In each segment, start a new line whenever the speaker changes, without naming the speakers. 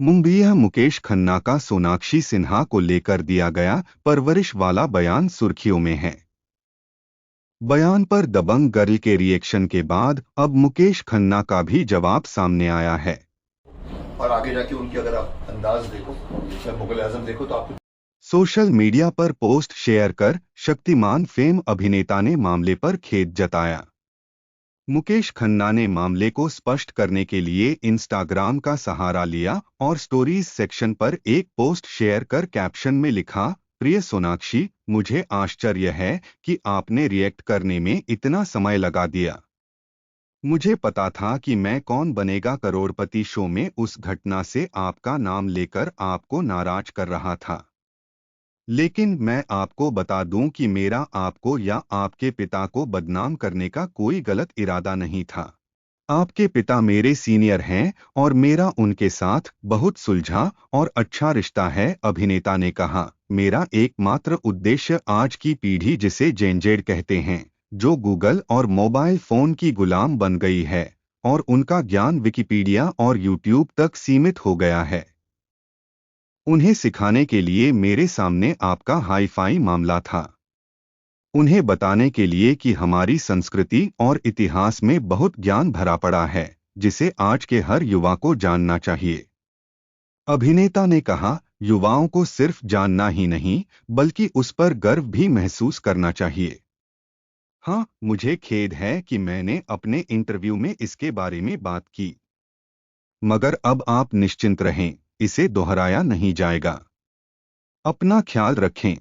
मुंबईया मुकेश खन्ना का सोनाक्षी सिन्हा को लेकर दिया गया परवरिश वाला बयान सुर्खियों में है। बयान पर दबंग गर्ल के रिएक्शन के बाद अब मुकेश खन्ना का भी जवाब सामने आया है।
और आगे जाके उनकी अगर आप अंदाज देखो या मुगल आजम देखो तो आपको
सोशल मीडिया पर पोस्ट शेयर कर शक्तिमान फेम अभिनेता ने मामले पर खेद जताया। मुकेश खन्ना ने मामले को स्पष्ट करने के लिए इंस्टाग्राम का सहारा लिया और स्टोरीज सेक्शन पर एक पोस्ट शेयर कर कैप्शन में लिखा, प्रिय सोनाक्षी, मुझे आश्चर्य है कि आपने रिएक्ट करने में इतना समय लगा दिया। मुझे पता था कि मैं कौन बनेगा करोड़पति शो में उस घटना से आपका नाम लेकर आपको नाराज कर रहा था। लेकिन मैं आपको बता दूं कि मेरा आपको या आपके पिता को बदनाम करने का कोई गलत इरादा नहीं था। आपके पिता मेरे सीनियर हैं और मेरा उनके साथ बहुत सुलझा और अच्छा रिश्ता है, अभिनेता ने कहा। मेरा एकमात्र उद्देश्य आज की पीढ़ी, जिसे जेनजेड कहते हैं, जो गूगल और मोबाइल फोन की गुलाम बन गई है और उनका ज्ञान विकिपीडिया और यूट्यूब तक सीमित हो गया है, उन्हें सिखाने के लिए मेरे सामने आपका हाई-फाई मामला था। उन्हें बताने के लिए कि हमारी संस्कृति और इतिहास में बहुत ज्ञान भरा पड़ा है, जिसे आज के हर युवा को जानना चाहिए। अभिनेता ने कहा, युवाओं को सिर्फ जानना ही नहीं, बल्कि उस पर गर्व भी महसूस करना चाहिए। हाँ, मुझे खेद है कि मैंने अपने इंटरव्यू में इसके बारे में बात की, मगर अब आप निश्चिंत रहें, इसे दोहराया नहीं जाएगा। अपना ख्याल रखें।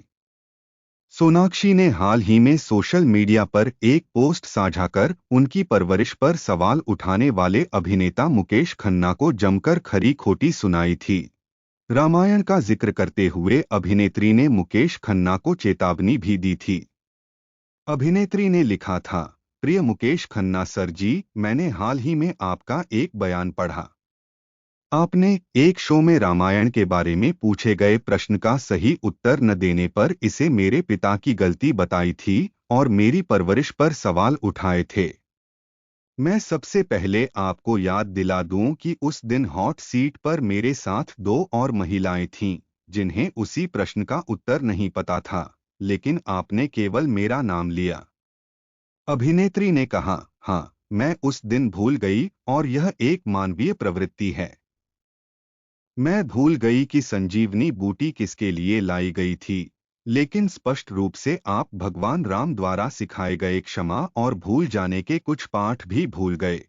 सोनाक्षी ने हाल ही में सोशल मीडिया पर एक पोस्ट साझा कर उनकी परवरिश पर सवाल उठाने वाले अभिनेता मुकेश खन्ना को जमकर खरी खोटी सुनाई थी। रामायण का जिक्र करते हुए अभिनेत्री ने मुकेश खन्ना को चेतावनी भी दी थी। अभिनेत्री ने लिखा था, प्रिय मुकेश खन्ना सर जी, मैंने हाल ही में आपका एक बयान पढ़ा। आपने एक शो में रामायण के बारे में पूछे गए प्रश्न का सही उत्तर न देने पर इसे मेरे पिता की गलती बताई थी और मेरी परवरिश पर सवाल उठाए थे। मैं सबसे पहले आपको याद दिला दूं कि उस दिन हॉट सीट पर मेरे साथ दो और महिलाएं थीं, जिन्हें उसी प्रश्न का उत्तर नहीं पता था, लेकिन आपने केवल मेरा नाम लिया। अभिनेत्री ने कहा, हाँ, मैं उस दिन भूल गई और यह एक मानवीय प्रवृत्ति है। मैं भूल गई कि संजीवनी बूटी किसके लिए लाई गई थी, लेकिन स्पष्ट रूप से आप भगवान राम द्वारा सिखाए गए क्षमा और भूल जाने के कुछ पाठ भी भूल गए।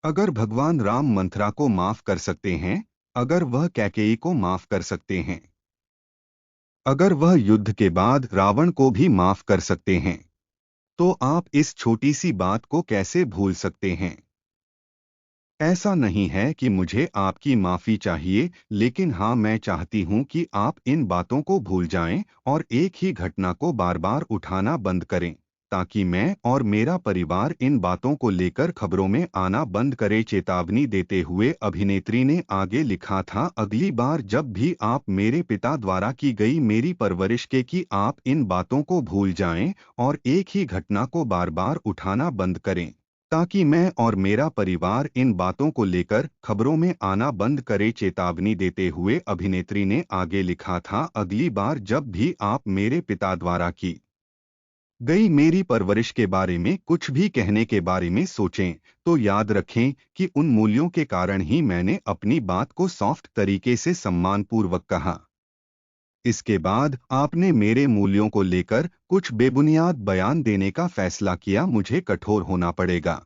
अगर भगवान राम मंथरा को माफ कर सकते हैं, अगर वह कैकेयी को माफ कर सकते हैं, अगर वह युद्ध के बाद रावण को भी माफ कर सकते हैं, तो आप इस छोटी सी बात को कैसे भूल सकते हैं? ऐसा नहीं है कि मुझे आपकी माफ़ी चाहिए, लेकिन हाँ, मैं चाहती हूँ कि आप इन बातों को भूल जाएं और एक ही घटना को बार-बार उठाना बंद करें, ताकि मैं और मेरा परिवार इन बातों को लेकर खबरों में आना बंद करे, चेतावनी देते हुए अभिनेत्री ने आगे लिखा था, अगली बार जब भी आप मेरे पिता द्वारा की गई मेरी परवरिश के कि आप इन बातों को भूल जाएं और एक ही घटना को बार-बार उठाना बंद करें, ताकि मैं और मेरा परिवार इन बातों को लेकर खबरों में आना बंद करे, चेतावनी देते हुए अभिनेत्री ने आगे लिखा था, अगली बार जब भी आप मेरे पिता द्वारा की गई मेरी परवरिश के बारे में कुछ भी कहने के बारे में सोचें, तो याद रखें कि उन मूल्यों के कारण ही मैंने अपनी बात को सॉफ्ट तरीके से सम्मानपूर्वक कहा। इसके बाद आपने मेरे मूल्यों को लेकर कुछ बेबुनियाद बयान देने का फैसला किया, मुझे कठोर होना पड़ेगा।